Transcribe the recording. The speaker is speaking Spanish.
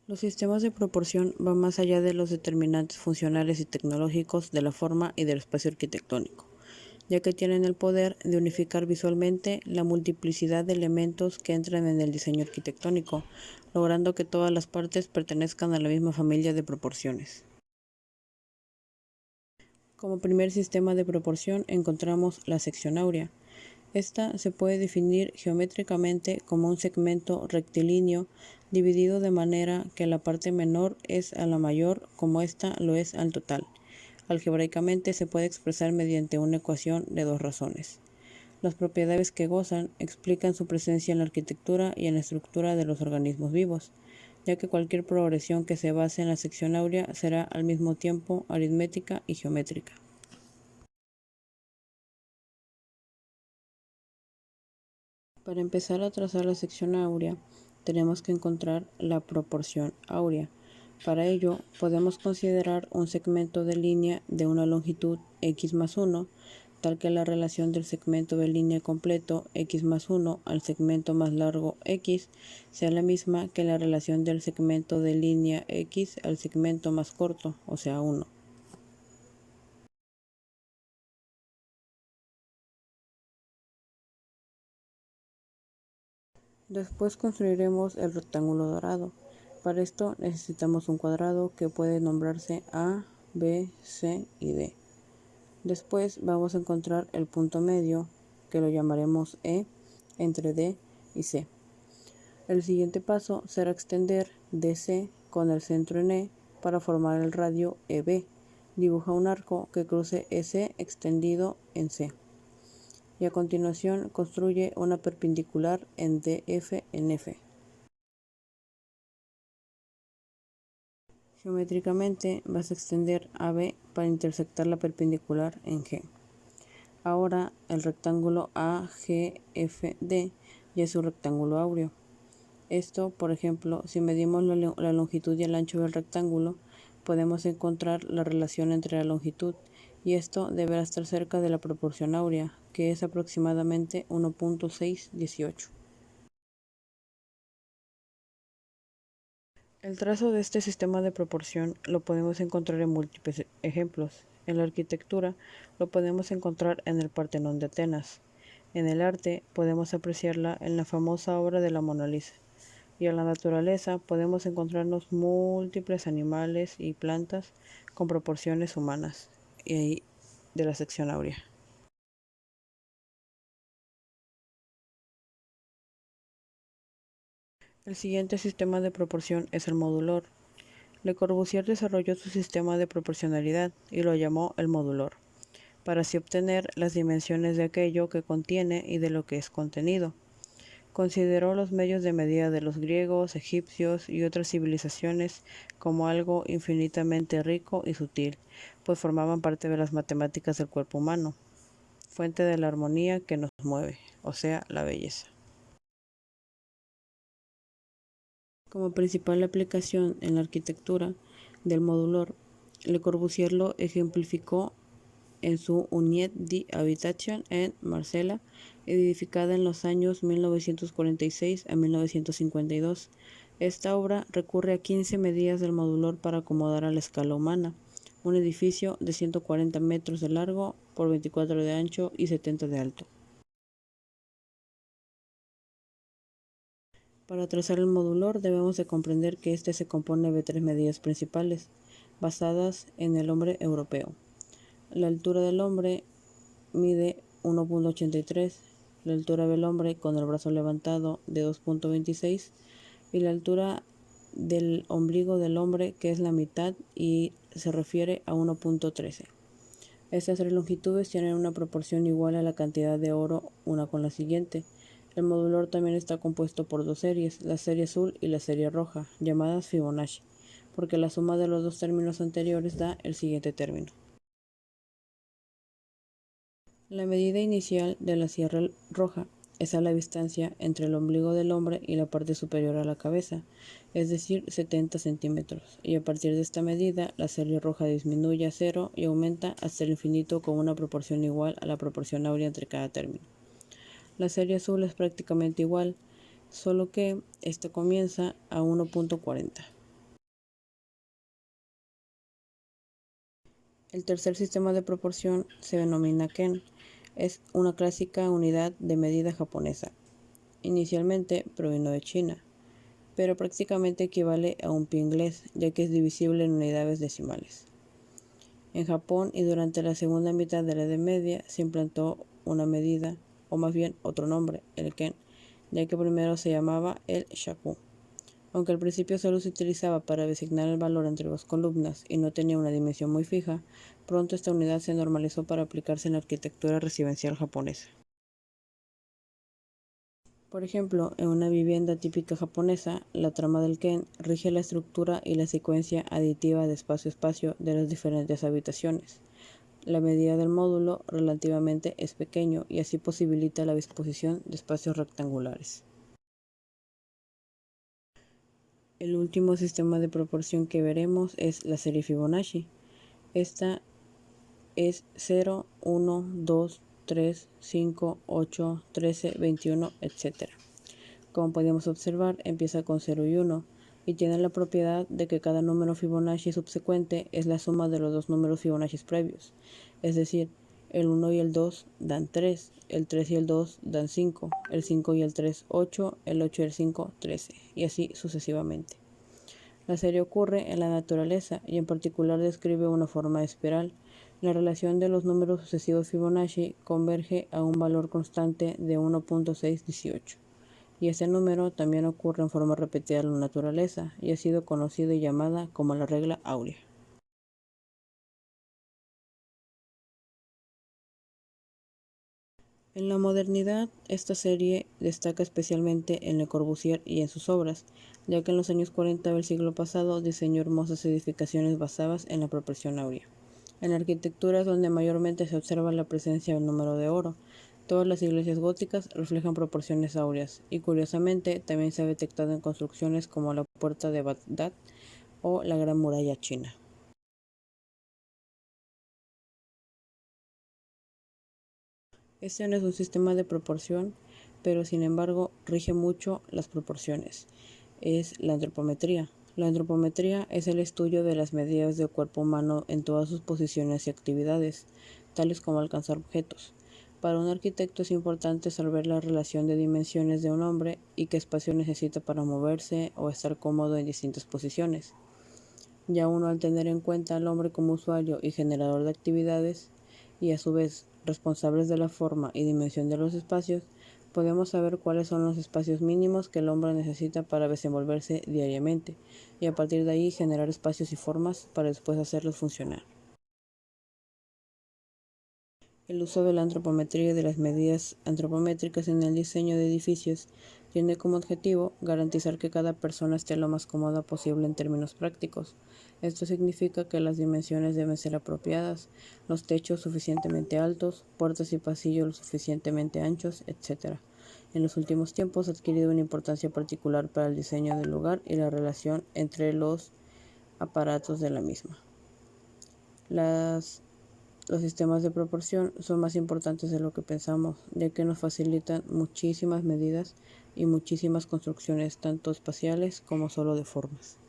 Los sistemas de proporción van más allá de los determinantes funcionales y tecnológicos de la forma y del espacio arquitectónico, ya que tienen el poder de unificar visualmente la multiplicidad de elementos que entran en el diseño arquitectónico, logrando que todas las partes pertenezcan a la misma familia de proporciones. Como primer sistema de proporción encontramos la sección áurea. Esta se puede definir geométricamente como un segmento rectilíneo dividido de manera que la parte menor es a la mayor como ésta lo es al total. Algebraicamente se puede expresar mediante una ecuación de dos razones. Las propiedades que gozan explican su presencia en la arquitectura y en la estructura de los organismos vivos, ya que cualquier progresión que se base en la sección áurea será al mismo tiempo aritmética y geométrica. Para empezar a trazar la sección áurea, tenemos que encontrar la proporción áurea. Para ello, podemos considerar un segmento de línea de una longitud x más 1, tal que la relación del segmento de línea completo x más 1 al segmento más largo x sea la misma que la relación del segmento de línea x al segmento más corto, o sea 1. Después construiremos el rectángulo dorado. Para esto necesitamos un cuadrado que puede nombrarse A, B, C y D. Después vamos a encontrar el punto medio, que lo llamaremos E, entre D y C. El siguiente paso será extender DC con el centro en E para formar el radio EB. Dibuja un arco que cruce EC extendido en C. Y a continuación construye una perpendicular en DF en F. Geométricamente vas a extender AB para intersectar la perpendicular en G. Ahora el rectángulo AGFD ya es un rectángulo áureo. Esto, por ejemplo, si medimos la longitud y el ancho del rectángulo, podemos encontrar la relación entre la longitud y esto deberá estar cerca de la proporción áurea, que es aproximadamente 1.618. El trazo de este sistema de proporción lo podemos encontrar en múltiples ejemplos. En la arquitectura lo podemos encontrar en el Partenón de Atenas. En el arte podemos apreciarla en la famosa obra de la Mona Lisa. Y en la naturaleza podemos encontrarnos múltiples animales y plantas con proporciones humanas y de la sección áurea. El siguiente sistema de proporción es el modulor. Le Corbusier desarrolló su sistema de proporcionalidad y lo llamó el modulor, para así obtener las dimensiones de aquello que contiene y de lo que es contenido. Consideró los medios de medida de los griegos, egipcios y otras civilizaciones como algo infinitamente rico y sutil, pues formaban parte de las matemáticas del cuerpo humano, fuente de la armonía que nos mueve, o sea, la belleza. Como principal aplicación en la arquitectura del modulor, Le Corbusier lo ejemplificó en su Unité d'Habitation en Marsella, edificada en los años 1946 a 1952. Esta obra recurre a 15 medidas del modulor para acomodar a la escala humana, un edificio de 140 metros de largo por 24 de ancho y 70 de alto. Para trazar el modulor debemos de comprender que este se compone de tres medidas principales, basadas en el hombre europeo. La altura del hombre mide 1.83, la altura del hombre con el brazo levantado de 2.26 y la altura del ombligo del hombre, que es la mitad y se refiere a 1.13. Estas tres longitudes tienen una proporción igual a la cantidad de oro una con la siguiente. El modulor también está compuesto por dos series, la serie azul y la serie roja, llamadas Fibonacci, porque la suma de los dos términos anteriores da el siguiente término. La medida inicial de la serie roja es a la distancia entre el ombligo del hombre y la parte superior a la cabeza, es decir, 70 centímetros, y a partir de esta medida la serie roja disminuye a cero y aumenta hasta el infinito con una proporción igual a la proporción áurea entre cada término. La serie azul es prácticamente igual, solo que esta comienza a 1.40. El tercer sistema de proporción se denomina ken. Es una clásica unidad de medida japonesa. Inicialmente provino de China, pero prácticamente equivale a un pi inglés, ya que es divisible en unidades decimales. En Japón y durante la segunda mitad de la Edad Media se implantó una medida, o más bien otro nombre, el ken, ya que primero se llamaba el shaku. Aunque al principio solo se utilizaba para designar el valor entre dos columnas y no tenía una dimensión muy fija, pronto esta unidad se normalizó para aplicarse en la arquitectura residencial japonesa. Por ejemplo, en una vivienda típica japonesa, la trama del ken rige la estructura y la secuencia aditiva de espacio-espacio de las diferentes habitaciones. La medida del módulo relativamente es pequeño y así posibilita la disposición de espacios rectangulares. El último sistema de proporción que veremos es la serie Fibonacci. Esta es 0, 1, 2, 3, 5, 8, 13, 21, etc. Como podemos observar, empieza con 0 y 1 y tiene la propiedad de que cada número Fibonacci subsecuente es la suma de los dos números Fibonacci previos. Es decir, el 1 y el 2 dan 3, el 3 y el 2 dan 5, el 5 y el 3 8, el 8 y el 5 13, y así sucesivamente. La serie ocurre en la naturaleza y en particular describe una forma de espiral. La relación de los números sucesivos Fibonacci converge a un valor constante de 1.618. Y este número también ocurre en forma repetida en la naturaleza y ha sido conocida y llamada como la regla áurea. En la modernidad, esta serie destaca especialmente en Le Corbusier y en sus obras, ya que en los años 40 del siglo pasado diseñó hermosas edificaciones basadas en la proporción áurea. En la arquitectura es donde mayormente se observa la presencia del número de oro. Todas las iglesias góticas reflejan proporciones áureas y curiosamente también se ha detectado en construcciones como la Puerta de Bagdad o la Gran Muralla China. Este no es un sistema de proporción, pero sin embargo rige mucho las proporciones. Es la antropometría. La antropometría es el estudio de las medidas del cuerpo humano en todas sus posiciones y actividades, tales como alcanzar objetos. Para un arquitecto es importante saber la relación de dimensiones de un hombre y qué espacio necesita para moverse o estar cómodo en distintas posiciones. Ya uno al tener en cuenta al hombre como usuario y generador de actividades, y a su vez responsables de la forma y dimensión de los espacios, podemos saber cuáles son los espacios mínimos que el hombre necesita para desenvolverse diariamente, y a partir de ahí generar espacios y formas para después hacerlos funcionar. El uso de la antropometría y de las medidas antropométricas en el diseño de edificios tiene como objetivo garantizar que cada persona esté lo más cómoda posible en términos prácticos. Esto significa que las dimensiones deben ser apropiadas, los techos suficientemente altos, puertas y pasillos lo suficientemente anchos, etc. En los últimos tiempos ha adquirido una importancia particular para el diseño del lugar y la relación entre los aparatos de la misma. Los sistemas de proporción son más importantes de lo que pensamos, ya que nos facilitan muchísimas medidas y muchísimas construcciones, tanto espaciales como solo de formas.